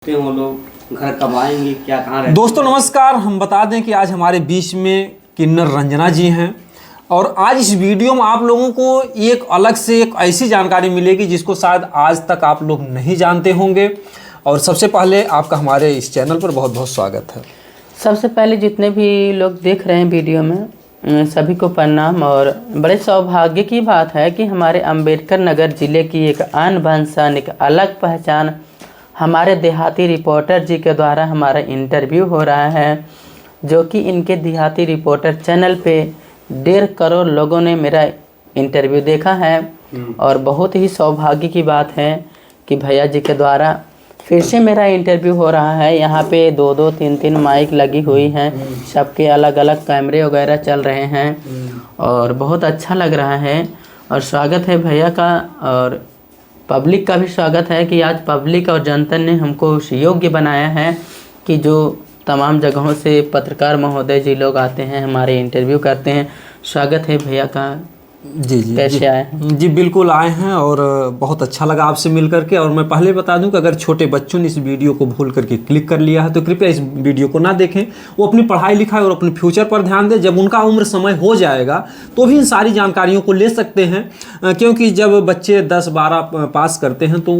वो लोग घर कब आएंगे, क्या कहाँ रहते। दोस्तों नमस्कार। हम बता दें कि आज हमारे बीच में किन्नर रंजना जी हैं और आज इस वीडियो में आप लोगों को एक अलग से एक ऐसी जानकारी मिलेगी जिसको शायद आज तक आप लोग नहीं जानते होंगे। और सबसे पहले आपका हमारे इस चैनल पर बहुत बहुत स्वागत है। सबसे पहले जितने भी लोग देख रहे हैं वीडियो में सभी को प्रणाम। और बड़े सौभाग्य की बात है कि हमारे अंबेडकर नगर ज़िले की एक आन बान शान एक अलग पहचान हमारे देहाती रिपोर्टर जी के द्वारा हमारा इंटरव्यू हो रहा है, जो कि इनके देहाती रिपोर्टर चैनल पे 1.5 करोड़ लोगों ने मेरा इंटरव्यू देखा है। और बहुत ही सौभाग्य की बात है कि भैया जी के द्वारा फिर से मेरा इंटरव्यू हो रहा है। यहाँ पे 2-2, 3-3 माइक लगी हुई हैं, सबके अलग अलग कैमरे वगैरह चल रहे हैं और बहुत अच्छा लग रहा है। और स्वागत है भैया का, और पब्लिक का भी स्वागत है कि आज पब्लिक और जनता ने हमको उस योग्य बनाया है कि जो तमाम जगहों से पत्रकार महोदय जी लोग आते हैं, हमारे इंटरव्यू करते हैं। स्वागत है भैया का। जी जी कैसे आए हैं? जी बिल्कुल आए हैं और बहुत अच्छा लगा आपसे मिल करके। और मैं पहले बता दूं कि अगर छोटे बच्चों ने इस वीडियो को भूल करके क्लिक कर लिया है तो कृपया इस वीडियो को ना देखें। वो अपनी पढ़ाई लिखाई और अपने फ्यूचर पर ध्यान दें। जब उनका उम्र समय हो जाएगा तो भी इन सारी जानकारियों को ले सकते हैं, क्योंकि जब बच्चे 10-12 पास करते हैं तो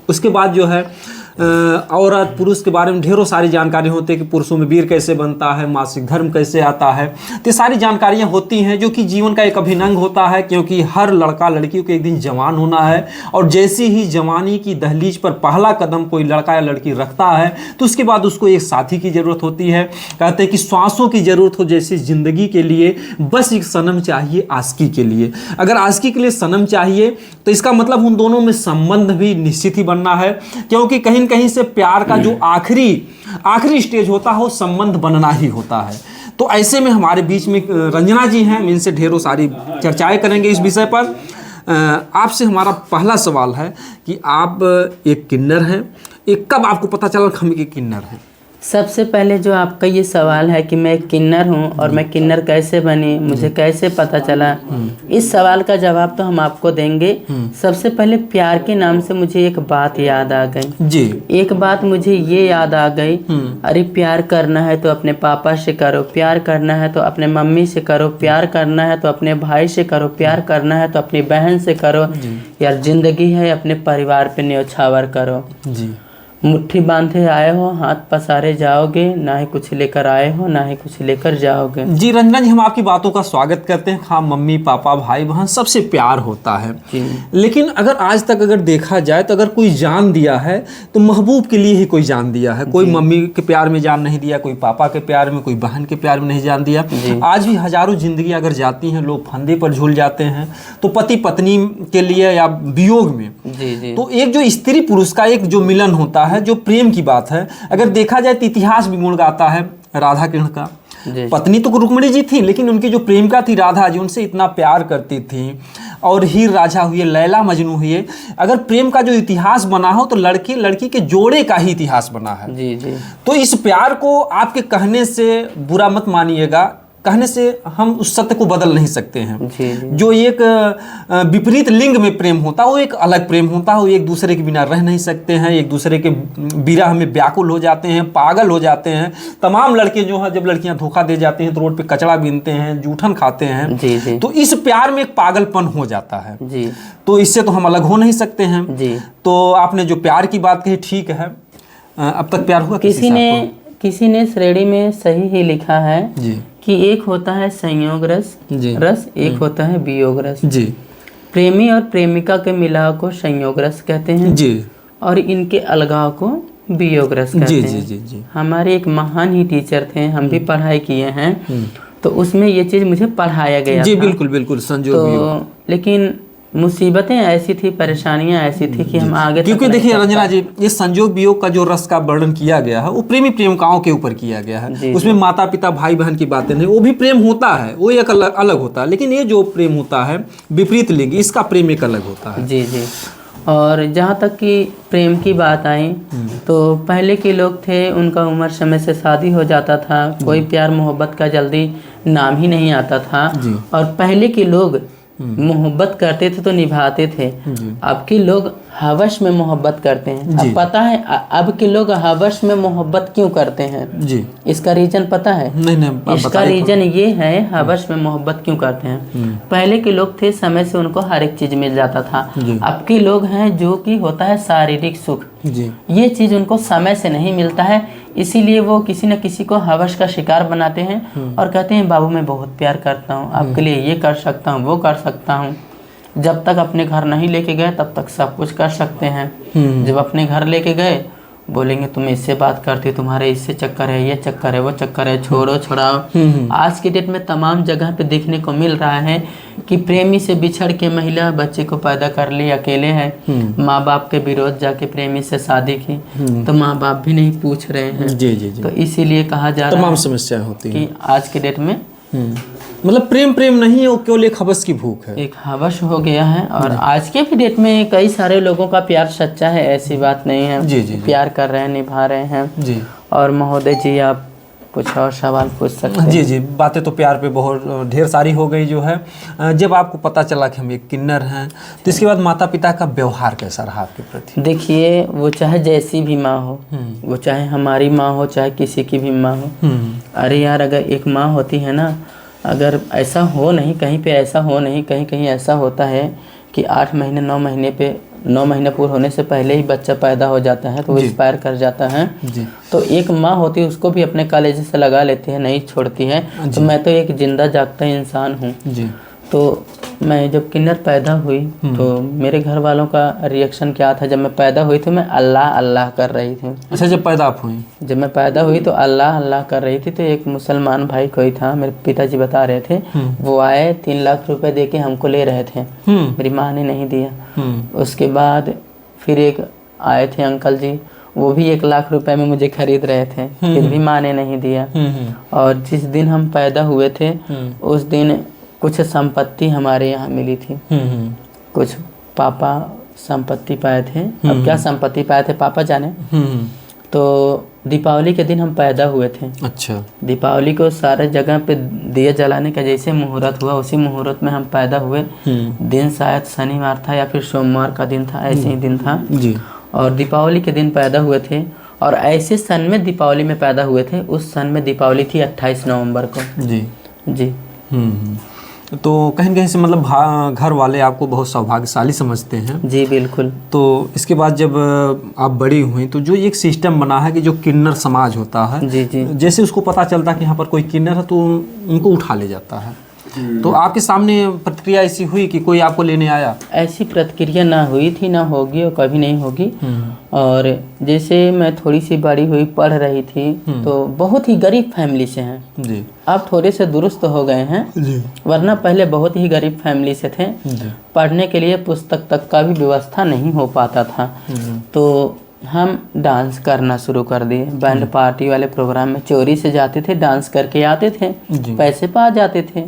उसके बाद जो है औरत पुरुष के बारे में ढेरों सारी जानकारी होती है कि पुरुषों में वीर कैसे बनता है, मासिक धर्म कैसे आता है। तो ये सारी जानकारियाँ होती हैं जो कि जीवन का एक अभिन्न अंग होता है, क्योंकि हर लड़का लड़की को एक दिन जवान होना है। और जैसे ही जवानी की दहलीज पर पहला कदम कोई लड़का या लड़की रखता है तो उसके बाद उसको एक साथी की ज़रूरत होती है। कहते हैं कि श्वासों की ज़रूरत हो जैसे ज़िंदगी के लिए, बस एक सनम चाहिए आशिकी के लिए। अगर आशिकी के लिए सनम चाहिए तो इसका मतलब उन दोनों में संबंध भी निश्चित ही बनना है, क्योंकि कहीं से प्यार का जो आखिरी स्टेज होता है वो संबंध बनना ही होता है। तो ऐसे में हमारे बीच में रंजना जी हैं, इनसे ढेरों सारी चर्चाएं करेंगे इस विषय पर। आपसे हमारा पहला सवाल है कि आप एक किन्नर हैं। एक कब आपको पता चला कि हम एक किन्नर हैं? सबसे पहले जो आपका ये सवाल है कि मैं किन्नर हूँ और मैं किन्नर कैसे बनी, मुझे कैसे पता चला, इस सवाल का जवाब तो हम आपको देंगे। सबसे पहले प्यार के नाम से मुझे एक बात याद आ गई जी। एक बात मुझे ये याद आ गई, अरे प्यार करना है तो अपने पापा से करो, प्यार करना है तो अपने मम्मी से करो, प्यार करना है तो अपने भाई से करो, प्यार करना है तो अपनी बहन से करो, यार जिंदगी है अपने परिवार पे न्योछावर करो। जी। मुट्ठी बांधे आए हो, हाथ पसारे जाओगे, ना ही कुछ लेकर आए हो ना ही कुछ लेकर जाओगे। जी रंजना जी, हम आपकी बातों का स्वागत करते हैं। हाँ, मम्मी पापा भाई बहन सबसे प्यार होता है, लेकिन अगर आज तक अगर देखा जाए तो अगर कोई जान दिया है तो महबूब के लिए ही कोई जान दिया है। कोई मम्मी के प्यार में जान नहीं दिया, कोई पापा के प्यार में, कोई बहन के प्यार में नहीं जान दिया। आज भी हजारों जिंदगी अगर जाती हैं, लोग फंदे पर झूल जाते हैं तो पति पत्नी के लिए या वियोग में। तो एक जो स्त्री पुरुष का एक जो मिलन होता है, जो प्रेम की बात है, अगर देखा जाए तो इतिहास भी गुण गाता है राधा कृष्ण का। पत्नी तो रुक्मिणी जी थी, लेकिन उनकी जो प्रेमिका थी राधा जी, उनसे इतना प्यार करती थी। और हीर राझा हुए, लैला मजनू हुए। अगर प्रेम का जो इतिहास बना हो तो लड़के लड़की के जोड़े का ही इतिहास बना है। जी। तो इस प्यार को आपके कहने से बुरा मत मानिएगा, कहने से हम उस सत्य को बदल नहीं सकते हैं। जी। जो एक विपरीत लिंग में प्रेम होता है वो एक अलग प्रेम होता है। वो एक दूसरे के बिना रह नहीं सकते हैं, एक दूसरे के विरह में व्याकुल हो जाते हैं, पागल हो जाते हैं। तमाम लड़के जो हैं, जब लड़कियां धोखा दे जाती हैं तो रोड पे कचड़ा बीनते हैं, जूठन खाते हैं। जी। तो इस प्यार में एक पागलपन हो जाता है। जी। तो इससे तो हम अलग हो नहीं सकते हैं। जी। तो आपने जो प्यार की बात कही, ठीक है। अब तक प्यार हुआ किसी ने श्रेणी में सही ही लिखा है जी कि एक होता है संयोग रस, एक होता है वियोग रस। जी। प्रेमी और प्रेमिका के मिलाव को संयोग रस कहते हैं जी। और इनके अलगाव को वियोग रस कहते हैं। जी। हमारे एक महान ही टीचर थे, हम भी पढ़ाई किए हैं, तो उसमें ये चीज़ मुझे पढ़ाया गया जी। था। बिल्कुल संयोग तो लेकिन मुसीबतें ऐसी थी, परेशानियां ऐसी थी कि हम आगे, क्योंकि देखिए रंजना जी, ये संयोग वियोग का जो रस का वर्णन किया गया है वो प्रेमी प्रेमिकाओं के ऊपर किया गया है। उसमें माता पिता भाई बहन की बातें नहीं, वो भी प्रेम होता है, वो एक अलग होता है। लेकिन ये जो प्रेम होता है विपरीत लिंग, इसका प्रेम एक अलग होता है। जी। और जहाँ तक कि प्रेम की बात आई तो पहले के लोग थे, उनका उम्र समय से शादी हो जाता था, कोई प्यार मोहब्बत का जल्दी नाम ही नहीं आता था। और पहले के लोग मोहब्बत करते थे तो निभाते थे। अब के लोग हवस में मोहब्बत करते हैं। अब पता है अब के लोग हवस में मोहब्बत क्यों करते हैं जी, इसका रीजन पता है? नहीं इसका रीजन ये है हवस में मोहब्बत क्यों करते हैं। पहले के लोग थे समय से उनको हर एक चीज मिल जाता था। अब के लोग हैं जो कि होता है शारीरिक सुख, ये चीज उनको समय से नहीं मिलता है, इसीलिए वो किसी न किसी को हवस का शिकार बनाते हैं और कहते हैं बाबू मैं बहुत प्यार करता हूँ, आपके लिए ये कर सकता हूँ, वो कर सकता हूँ। जब तक अपने घर नहीं लेके गए तब तक सब कुछ कर सकते हैं। जब अपने घर लेके गए बोलेंगे तुम इससे बात करती, तुम्हारे इससे चक्कर है, ये चक्कर है, वो चक्कर है, छोड़ो छोड़ाओ। आज के डेट में तमाम जगह पे देखने को मिल रहा है कि प्रेमी से बिछड़ के महिला बच्चे को पैदा कर ली, अकेले है, माँ बाप के विरोध जाके प्रेमी से शादी की, तो माँ बाप भी नहीं पूछ रहे हैं। जी जी जी। तो इसीलिए कहा जा रहा है तमाम समस्याएं होती हैं कि आज के डेट में मतलब प्रेम नहीं है, वो केवल एक हवस की भूख है, एक हवस हो गया है। और आज के भी डेट में कई सारे लोगों का प्यार सच्चा है, ऐसी बात नहीं है। जी जी। प्यार कर रहे हैं, निभा रहे हैं जी। और महोदय जी आप कुछ और सवाल पूछ सकते हैं। जी जी, बातें तो प्यार पे बहुत ढेर सारी हो गई जो है। जब आपको पता चला कि हम एक किन्नर हैं तो इसके बाद माता पिता का व्यवहार कैसा रहा आपके प्रति? देखिए वो चाहे जैसी भी माँ हो, वो चाहे हमारी माँ हो चाहे किसी की भी माँ हो, अरे यार अगर एक माँ होती है ना, अगर ऐसा हो नहीं कहीं पे, ऐसा हो नहीं कहीं कहीं ऐसा होता है कि 8 महीने 9 महीने पूरे होने से पहले ही बच्चा पैदा हो जाता है तो वो एक्सपायर कर जाता है जी। तो एक माँ होती है उसको भी अपने कलेजे से लगा लेती है, नहीं छोड़ती है। तो मैं तो एक जिंदा जागता इंसान हूँ जी। तो मैं जब किन्नर पैदा हुई तो मेरे घर वालों का रिएक्शन क्या था? जब मैं पैदा हुई तो मैं अल्लाह अल्लाह कर रही थी। अच्छा, जब पैदा आप हुई? जब मैं पैदा हुई तो अल्लाह अल्लाह कर रही थी, तो एक मुसलमान भाई कोई था, मेरे पिताजी बता रहे थे, वो आए 3 लाख रुपए दे के हमको ले रहे थे, मेरी माँ ने नहीं दिया। उसके बाद फिर एक आए थे अंकल जी, वो भी 1 लाख रुपए में मुझे खरीद रहे थे, फिर भी माँ ने नहीं दिया। और जिस दिन हम पैदा हुए थे उस दिन कुछ संपत्ति हमारे यहाँ मिली थी, कुछ पापा संपत्ति पाए थे। अब क्या संपत्ति पाए थे पापा जाने। तो दीपावली के दिन हम पैदा हुए थे। अच्छा। दीपावली को सारे जगह पे दिए जलाने का जैसे मुहूर्त हुआ उसी मुहूर्त में हम पैदा हुए। दिन शायद शनिवार था या फिर सोमवार का दिन था, ऐसे ही दिन था जी। और दीपावली के दिन पैदा हुए थे और ऐसे सन में दीपावली में पैदा हुए थे। उस सन में दीपावली थी 28 नवंबर को जी जी। तो कहीं कहीं से मतलब घर वाले आपको बहुत सौभाग्यशाली समझते हैं जी। बिल्कुल। तो इसके बाद जब आप बड़ी हुई तो जो एक सिस्टम बना है कि जो किन्नर समाज होता है जी जी, जैसे उसको पता चलता है कि यहाँ पर कोई किन्नर है तो उनको उठा ले जाता है। तो आपके सामने प्रतिक्रिया ऐसी हुई कि कोई आपको लेने आया? ऐसी प्रतिक्रिया ना हुई थी, ना होगी और कभी नहीं होगी। और जैसे मैं थोड़ी सी बड़ी हुई, पढ़ रही थी, तो बहुत ही गरीब फैमिली से हैं जी। अब थोड़े से दुरुस्त हो गए हैं जी। वरना पहले बहुत ही गरीब फैमिली से थे जी। पढ़ने के लिए पुस्तक तक का भी व्यवस्था नहीं हो पाता था। तो हम डांस करना शुरू कर दिए। बैंड पार्टी वाले प्रोग्राम में चोरी से जाते थे, डांस करके आते थे, पैसे पा जाते थे।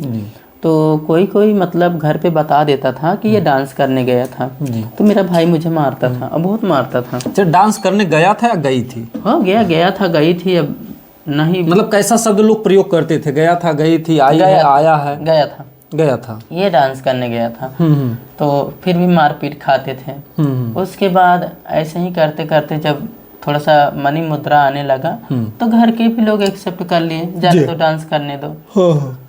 तो कोई कोई मतलब घर पे बता देता था कि ये डांस करने गया था, तो मेरा भाई मुझे मारता था, अब बहुत मारता था। अच्छा, डांस करने गया था या गई थी? हाँ, गया था, गई थी। अब नहीं मतलब कैसा शब्द लोग प्रयोग करते थे? गया था, गई थी, आई है, आया है? गया था, ये डांस करने गया था। तो फिर भी मारपीट खाते थे। उसके बाद ऐसे ही करते करते जब थोड़ा सा मनी मुद्रा आने लगा तो घर के भी लोग एक्सेप्ट कर लिए, जाने तो डांस करने दो।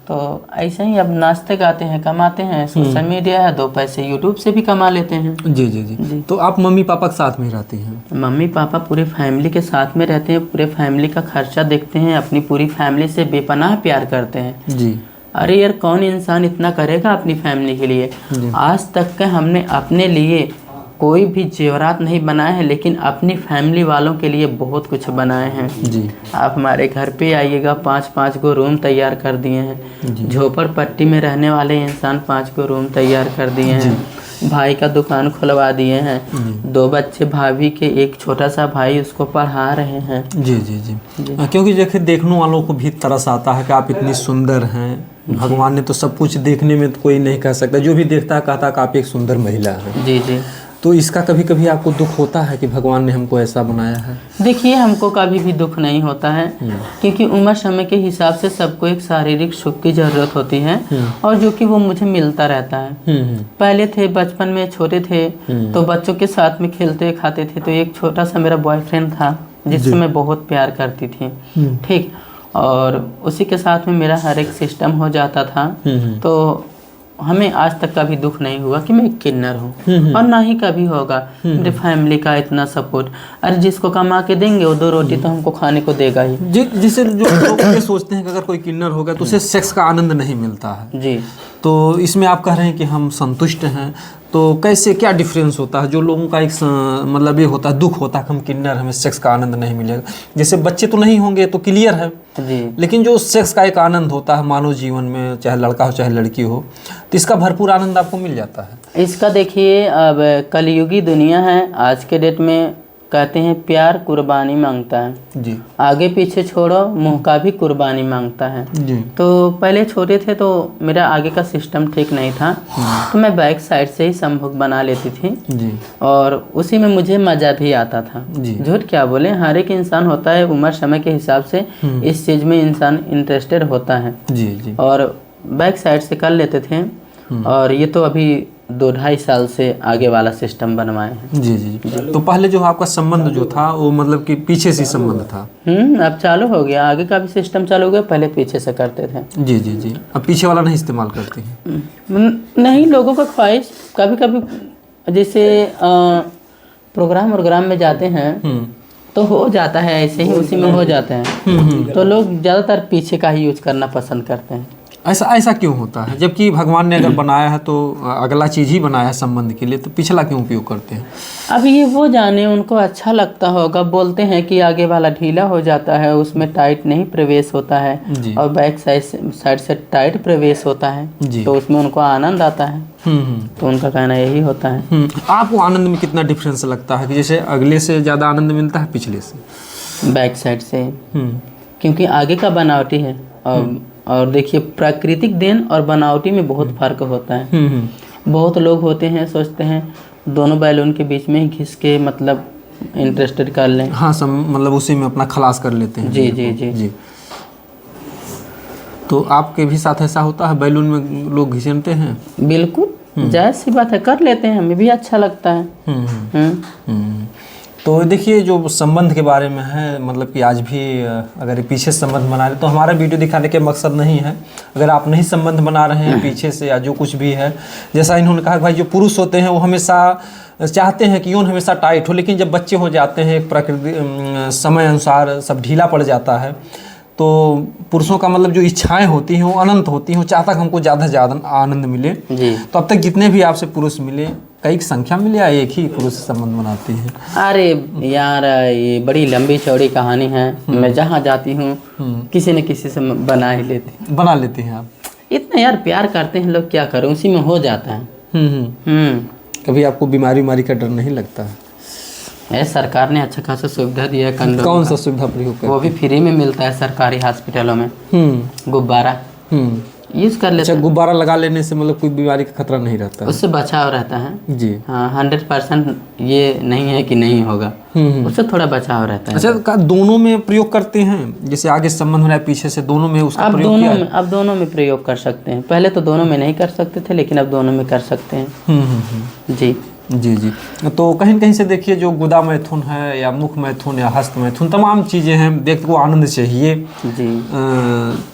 तो ऐसे ही अब नाचते गाते हैं, कमाते हैं, सोशल मीडिया है, 2 पैसे यूट्यूब से भी कमा लेते हैं जी जी जी। तो आप मम्मी पापा के साथ में रहती हैं? मम्मी पापा पूरे फैमिली के साथ में रहते हैं, पूरे फैमिली का खर्चा देखते हैं, अपनी पूरी फैमिली से बेपनाह प्यार करते हैं जी। अरे यार, कौन इंसान इतना करेगा अपनी फैमिली के लिए? आज तक के हमने अपने लिए कोई भी जेवरात नहीं बनाए हैं, लेकिन अपनी फैमिली वालों के लिए बहुत कुछ बनाए हैं जी। आप हमारे घर पे आइएगा, 5-5 गो रूम तैयार कर दिए हैं। झोपड़पट्टी में रहने वाले इंसान 5 गो रूम तैयार कर दिए हैं। भाई का दुकान खुलवा दिए हैं। 2 बच्चे भाभी के, एक छोटा सा भाई, उसको पढ़ा रहे हैं जी जी जी, जी। क्योंकि देखने वालों को भी तरस आता है कि आप इतनी सुंदर हैं। भगवान ने तो सब कुछ देखने में तो कोई नहीं कह सकता, जो भी देखता है कहता कि आप एक सुंदर महिला हैं जी जी। तो इसका कभी कभी आपको दुख होता है कि भगवान ने हमको ऐसा बनाया है? देखिए, हमको कभी भी दुख नहीं होता है, क्योंकि उम्र समय के हिसाब से सबको एक शारीरिक सुख की ज़रूरत होती है, और जो कि वो मुझे मिलता रहता है। पहले थे, बचपन में छोटे थे तो बच्चों के साथ में खेलते खाते थे, तो एक छोटा सा मेरा बॉयफ्रेंड था जिससे मैं बहुत प्यार करती थी, ठीक, और उसी के साथ में मेरा हर एक सिस्टम हो जाता था। तो हमें आज तक कभी दुख नहीं हुआ कि मैं एक किन्नर हूँ, और ना ही कभी होगा। मेरे फैमिली का इतना सपोर्ट, अरे जिसको कमा के देंगे वो 2 रोटी तो हमको खाने को देगा ही। जिसे जो लोग ये सोचते हैं कि अगर कोई किन्नर होगा तो उसे सेक्स का आनंद नहीं मिलता है जी। तो इसमें आप कह रहे हैं कि हम संतुष्ट हैं, तो कैसे क्या डिफरेंस होता है? जो लोगों का एक मतलब ये होता है, दुख होता है कि हम किन्नर, हमें सेक्स का आनंद नहीं मिलेगा। जैसे बच्चे तो नहीं होंगे तो क्लियर है जी, लेकिन जो सेक्स का एक आनंद होता है मानव जीवन में, चाहे लड़का हो चाहे लड़की हो, तो इसका भरपूर आनंद आपको मिल जाता है। इसका देखिए, अब कलयुगी दुनिया है, आज के डेट में कहते हैं प्यार कुर्बानी मांगता है जी। आगे पीछे छोड़ो, मुंह का भी कुर्बानी मांगता है जी। तो पहले छोटे थे तो मेरा आगे का सिस्टम ठीक नहीं था, तो मैं बैक साइड से ही संभोग बना लेती थी जी। और उसी में मुझे मज़ा भी आता था। जी। झूठ क्या बोले, हर एक इंसान होता है उम्र समय के हिसाब से इस चीज़ में इंसान इंटरेस्टेड होता है। जी। जी। और बैक साइड से कर लेते थे, और ये तो अभी 2-2.5 साल से आगे वाला सिस्टम बनवाए हैं। जी। जी। तो पहले जो आपका संबंध जो था वो मतलब कि पीछे से संबंध था? अब चालू हो गया, आगे का भी सिस्टम चालू हो गया, पहले पीछे से करते थे। जी। जी। जी। अब पीछे वाला नहीं इस्तेमाल करते हैं? नहीं, लोगों का ख्वाहिश कभी कभी जैसे प्रोग्राम में जाते हैं तो हो जाता है ऐसे ही, उसी में हो जाते हैं, तो लोग ज़्यादातर पीछे का ही यूज करना पसंद करते हैं। ऐसा क्यों होता है? जबकि भगवान ने अगर बनाया है तो अगला चीज़ ही बनाया है संबंध के लिए, तो पिछला क्यों उपयोग करते हैं? अब ये वो जाने, उनको अच्छा लगता होगा। बोलते हैं कि आगे वाला ढीला हो जाता है, उसमें टाइट नहीं प्रवेश होता है, और बैक साइड से टाइट प्रवेश होता है, तो उसमें उनको आनंद आता है। तो उनका कहना यही होता है। आपको आनंद में कितना डिफरेंस लगता है कि जैसे अगले से ज़्यादा आनंद मिलता है पिछले से? बैक साइड से, क्योंकि आगे का बनावटी है, और देखिए प्राकृतिक देन और बनावटी में बहुत फर्क होता है। बहुत लोग होते हैं सोचते हैं दोनों बैलून के बीच में ही घिस के मतलब इंटरेस्टेड कर लें। हाँ, मतलब उसी में अपना खलास कर लेते हैं। जी जी जी जी। तो आपके भी साथ ऐसा होता है, बैलून में लोग घिसनते हैं? बिल्कुल जायज़ सी बात है, कर लेते हैं, हमें भी अच्छा लगता है। तो देखिए, जो संबंध के बारे में है, मतलब कि आज भी अगर पीछे संबंध बना रहे तो हमारा वीडियो दिखाने के मकसद नहीं है। अगर आप नहीं संबंध बना रहे हैं पीछे से या जो कुछ भी है, जैसा इन्होंने कहा भाई जो पुरुष होते हैं वो हमेशा चाहते हैं कि यौन हमेशा टाइट हो, लेकिन जब बच्चे हो जाते हैं प्रकृति समय अनुसार सब ढीला पड़ जाता है, तो पुरुषों का मतलब जो इच्छाएं होती हैं वो अनंत होती हैं, वो चाहता है हमको ज़्यादा से ज़्यादा आनंद मिले। तो अब तक जितने भी आपसे पुरुष मिले, कई संख्या मिले या एक ही पुरुष से संबंध बनाते हैं? अरे यार, ये बड़ी लंबी चौड़ी कहानी है। मैं जहाँ जाती हूँ किसी न किसी से बना लेते हैं आप? इतना यार प्यार करते हैं लोग, क्या करें, उसी में हो जाता है। कभी आपको बीमारी का डर नहीं लगता है? सरकार ने अच्छा खासा सुविधा दिया है। कौन सा सुविधा प्रयोग करते हैं? वो भी फ्री में मिलता है सरकारी हॉस्पिटलों में। गुब्बारा यूज़ कर लेते हैं। अच्छा, गुब्बारा लगा लेने से मतलब कोई बीमारी का खतरा नहीं रहता है? उससे बचाव रहता है जी। हाँ, 100% ये नहीं है कि नहीं होगा, उससे थोड़ा बचाव रहता है। अच्छा, दोनों में प्रयोग करते हैं? जैसे आगे संबंध हो रहा है पीछे से, दोनों में उसका प्रयोग किया है? अब दोनों में प्रयोग कर सकते हैं। पहले तो दोनों में नहीं कर सकते थे, लेकिन अब दोनों में कर सकते हैं। जी जी जी। तो कहीं न कहीं से देखिए, जो गुदा मैथुन है या मुख मैथुन या हस्त मैथुन, तमाम चीज़ें हैं, व्यक्ति को आनंद चाहिए जी।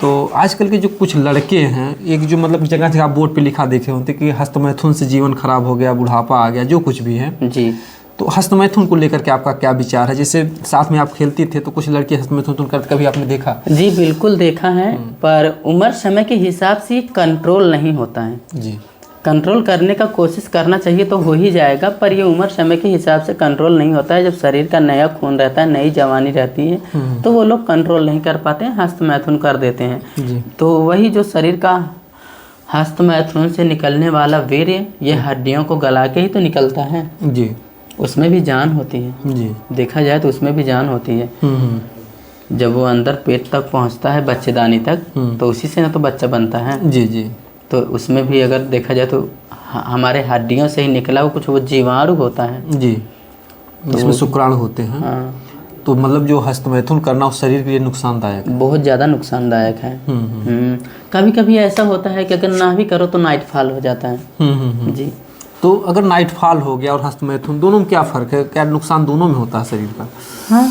तो आजकल के जो कुछ लड़के हैं, एक जो मतलब जगह जगह बोर्ड पे लिखा देखे होते कि हस्त मैथुन से जीवन खराब हो गया, बुढ़ापा आ गया, जो कुछ भी है जी। तो हस्त मैथुन को लेकर के आपका क्या विचार है? जैसे साथ में आप खेलती थे तो कुछ लड़के हस्त मैथुन करते, कभी आपने देखा? जी बिल्कुल देखा है, पर उम्र समय के हिसाब से कंट्रोल नहीं होता है। जी, कंट्रोल करने का कोशिश करना चाहिए तो हो ही जाएगा, पर ये उम्र समय के हिसाब से कंट्रोल नहीं होता है। जब शरीर का नया खून रहता है, नई जवानी रहती है, तो वो लोग कंट्रोल नहीं कर पाते हैं, हस्त मैथुन कर देते हैं। तो वही जो शरीर का हस्त मैथुन से निकलने वाला वीर्य, ये हड्डियों को गला के ही तो निकलता है जी। उसमें भी जान होती है जी, देखा जाए तो उसमें भी जान होती है। जब वो अंदर पेट तक पहुंचता है, बच्चेदानी तक, तो उसी से ना तो बच्चा बनता है जी जी। तो उसमें भी अगर देखा जाए तो हमारे हड्डियों से ही निकला हुआ कुछ वो जीवाणु होता है जी, इसमें शुक्राणु होते हैं। हाँ, तो मतलब जो हस्तमैथुन करना उस शरीर के लिए नुकसानदायक है। बहुत ज़्यादा नुकसानदायक है। कभी कभी ऐसा होता है कि अगर ना भी करो तो नाइट फॉल हो जाता है। जी, तो अगर नाइट फॉल हो गया और हस्तमैथुन, दोनों में क्या फ़र्क है? क्या नुकसान दोनों में होता है शरीर का? हाँ,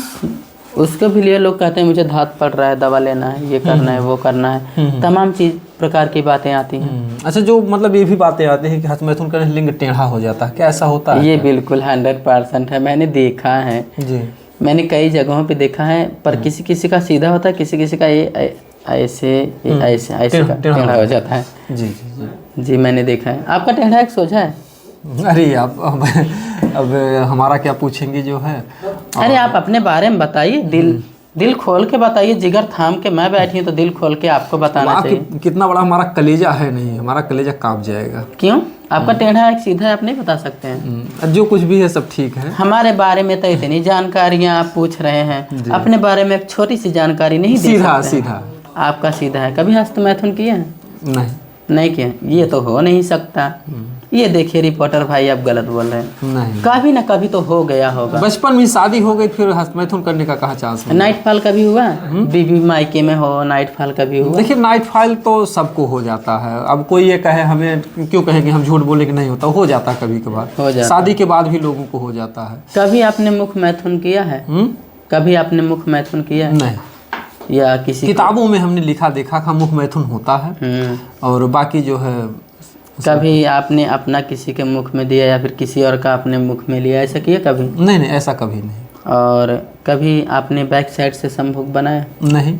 उसके भी लिए लोग कहते हैं मुझे धात पड़ रहा है, दवा लेना है, ये करना है, वो करना है, तमाम चीज़ प्रकार की बातें आती हैं। अच्छा, जो मतलब ये भी बातें आती हैं कि हस्तमैथुन करने से लिंग टेढ़ा हो जाता है, क्या ऐसा होता है? ये बिल्कुल 100% है, मैंने देखा है जी, मैंने कई जगहों पे देखा है। पर किसी किसी का सीधा होता है, किसी किसी का ये ऐसे ऐसे ऐसे का टेढ़ा हो जाता है। जी जी जी जी, मैंने देखा है। आपका टेढ़ा एक सोझा है? अरे आप अब हमारा क्या पूछेंगे जो है। अरे आप अपने बारे में बताइए, दिल खोल के बताइए। जिगर थाम के मैं बैठी हूँ तो दिल खोल के आपको बताना चाहिए। कितना बड़ा हमारा कलेजा है, नहीं हमारा कलेजा कांप जाएगा। क्यों? आपका टेढ़ा एक सीधा है, आप नहीं बता सकते हैं? जो कुछ भी है सब ठीक है। हमारे बारे में तो इतनी जानकारियाँ आप पूछ रहे हैं, अपने बारे में एक छोटी सी जानकारी नहीं दे सीधा सकते हैं? सीधा आपका सीधा है। कभी हस्तमैथुन किया है? नहीं किया, ये तो हो नहीं सकता। ये देखिए रिपोर्टर भाई, आप गलत बोल रहे हैं। नहीं, कभी ना कभी तो हो गया होगा। बचपन में शादी हो गई, फिर हस्तमैथुन करने का कहाँ चांस है? नाइट फॉल कभी हुआ? बीबी मायके में हो, नाइट फॉल कभी हुआ? देखिए, नाइट फॉल तो सबको हो जाता है। अब कोई ये कहे, हमें क्यों कहे कि हम झूठ बोले कि नहीं होता, हो जाता है कभी कभार। हो जाता, शादी के बाद भी लोगों को हो जाता है। कभी आपने मुख मैथुन किया है? कभी आपने मुख मैथुन किया है? नहीं, या किसी किताबों में हमने लिखा देखा का मुख मैथुन होता है, और बाकी जो है। कभी आपने अपना किसी के मुख में दिया या फिर किसी और का अपने मुख में लिया, ऐसा किया कभी? नहीं, ऐसा कभी नहीं। और कभी आपने बैक साइड से संभोग बनाया? नहीं।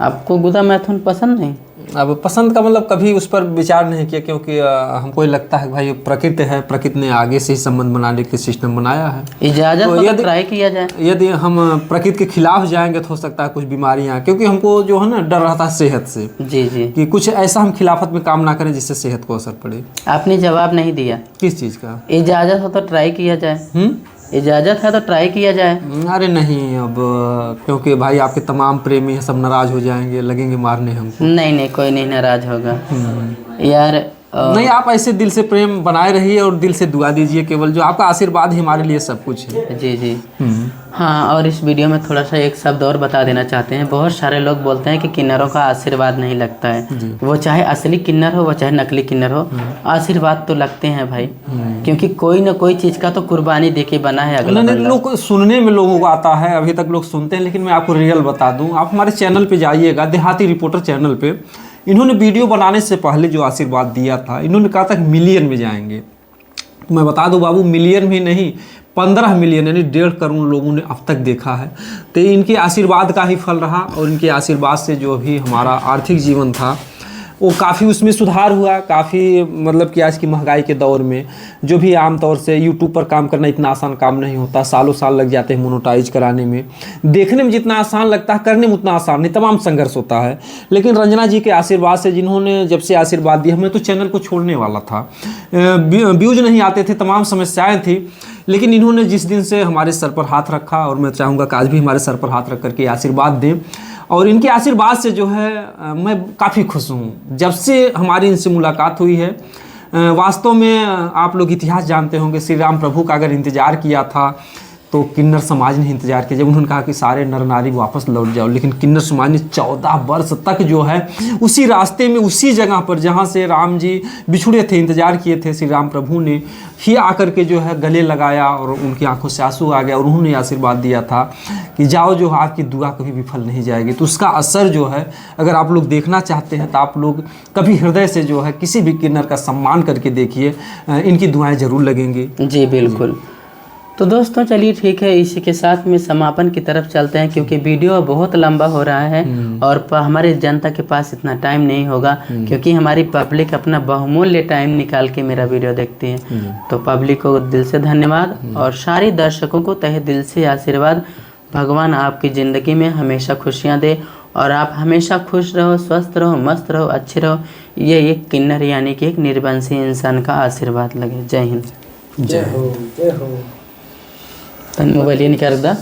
आपको गुदा मैथुन पसंद नहीं? अब पसंद का मतलब कभी उस पर विचार नहीं किया, क्योंकि हमको लगता है भाई प्रकृति है, प्रकृति ने आगे से ही संबंध बनाने के सिस्टम बनाया है। इजाजत हो तो ट्राई किया जाए। यदि हम प्रकृति के खिलाफ जाएंगे तो हो सकता है कुछ बीमारियां, क्योंकि हमको जो है ना डर रहता है सेहत से। जी जी, कि कुछ ऐसा हम खिलाफत में काम ना करें जिससे सेहत को असर पड़े। आपने जवाब नहीं दिया। किस चीज़ का? इजाजत हो तो ट्राई किया जाए। इजाजत है तो ट्राई किया जाए। अरे नहीं, अब क्योंकि भाई आपके तमाम प्रेमी सब नाराज हो जाएंगे, लगेंगे मारने हमको। नहीं, कोई नहीं नाराज होगा यार। नहीं, आप ऐसे दिल से प्रेम बनाए रहिए और दिल से दुआ दीजिए। केवल जो आपका आशीर्वाद ही हमारे लिए सब कुछ है। जी जी। हाँ, और इस वीडियो में थोड़ा सा एक शब्द और बता देना चाहते हैं। बहुत सारे लोग बोलते हैं कि किन्नरों का आशीर्वाद नहीं लगता है। वो चाहे असली किन्नर हो, वो चाहे नकली किन्नर हो, आशीर्वाद तो लगते हैं भाई। क्योंकि कोई ना कोई चीज़ का तो कुर्बानी देके बना है अगला बंदा। लोग सुनने में लोगों को आता है, अभी तक लोग सुनते हैं, लेकिन मैं आपको रियल बता दूं। आप हमारे चैनल पे जाइएगा, देहाती रिपोर्टर चैनल पे। इन्होंने वीडियो बनाने से पहले जो आशीर्वाद दिया था, इन्होंने कहा था कि मिलियन में जाएंगे। तो मैं बता दूं बाबू, मिलियन भी नहीं, 15 मिलियन यानी 1.5 करोड़ लोगों ने अब तक देखा है। तो इनके आशीर्वाद का ही फल रहा, और इनके आशीर्वाद से जो भी हमारा आर्थिक जीवन था वो काफ़ी उसमें सुधार हुआ। काफ़ी मतलब कि आज की महंगाई के दौर में जो भी आम तौर से यूट्यूब पर काम करना इतना आसान काम नहीं होता। सालों साल लग जाते हैं मोनेटाइज कराने में। देखने में जितना आसान लगता है, करने में उतना आसान नहीं, तमाम संघर्ष होता है। लेकिन रंजना जी के आशीर्वाद से, जिन्होंने जब से आशीर्वाद दिया, मैं तो चैनल को छोड़ने वाला था, व्यूज नहीं आते थे, तमाम समस्याएँ थी, लेकिन इन्होंने जिस दिन से हमारे सर पर हाथ रखा, और मैं चाहूँगा कि आज भी हमारे सर पर हाथ रख करके आशीर्वाद दें। और इनके आशीर्वाद से जो है मैं काफ़ी खुश हूँ। जब से हमारी इनसे मुलाकात हुई है, वास्तव में आप लोग इतिहास जानते होंगे, श्री राम प्रभु का अगर इंतज़ार किया था तो किन्नर समाज ने इंतजार किया। जब उन्होंने कहा कि सारे नर नारी वापस लौट जाओ, लेकिन किन्नर समाज ने 14 वर्ष तक जो है उसी रास्ते में, उसी जगह पर जहाँ से राम जी बिछुड़े थे, इंतजार किए थे, श्री राम प्रभु ने ही आकर के जो है गले लगाया, और उनकी आंखों से आंसू आ गया, और उन्होंने आशीर्वाद दिया था कि जाओ, जो आपकी दुआ कभी विफल नहीं जाएगी। तो उसका असर जो है, अगर आप लोग देखना चाहते हैं तो आप लोग कभी हृदय से जो है किसी भी किन्नर का सम्मान करके देखिए, इनकी दुआएं जरूर लगेंगी। जी बिल्कुल। तो दोस्तों चलिए ठीक है, इसी के साथ में समापन की तरफ चलते हैं, क्योंकि वीडियो बहुत लंबा हो रहा है और हमारे जनता के पास इतना टाइम नहीं होगा, क्योंकि हमारी पब्लिक अपना बहुमूल्य टाइम निकाल के मेरा वीडियो देखती है। तो पब्लिक को दिल से धन्यवाद, और सारे दर्शकों को तहे दिल से आशीर्वाद। भगवान आपकी ज़िंदगी में हमेशा खुशियाँ दे, और आप हमेशा खुश रहो, स्वस्थ रहो, मस्त रहो, अच्छे रहो। ये एक किन्नर यानी कि एक निर्वंशी इंसान का आशीर्वाद लगे। जय हिंद। जय हो, जय हो। मोबाइल ये निकाल दा।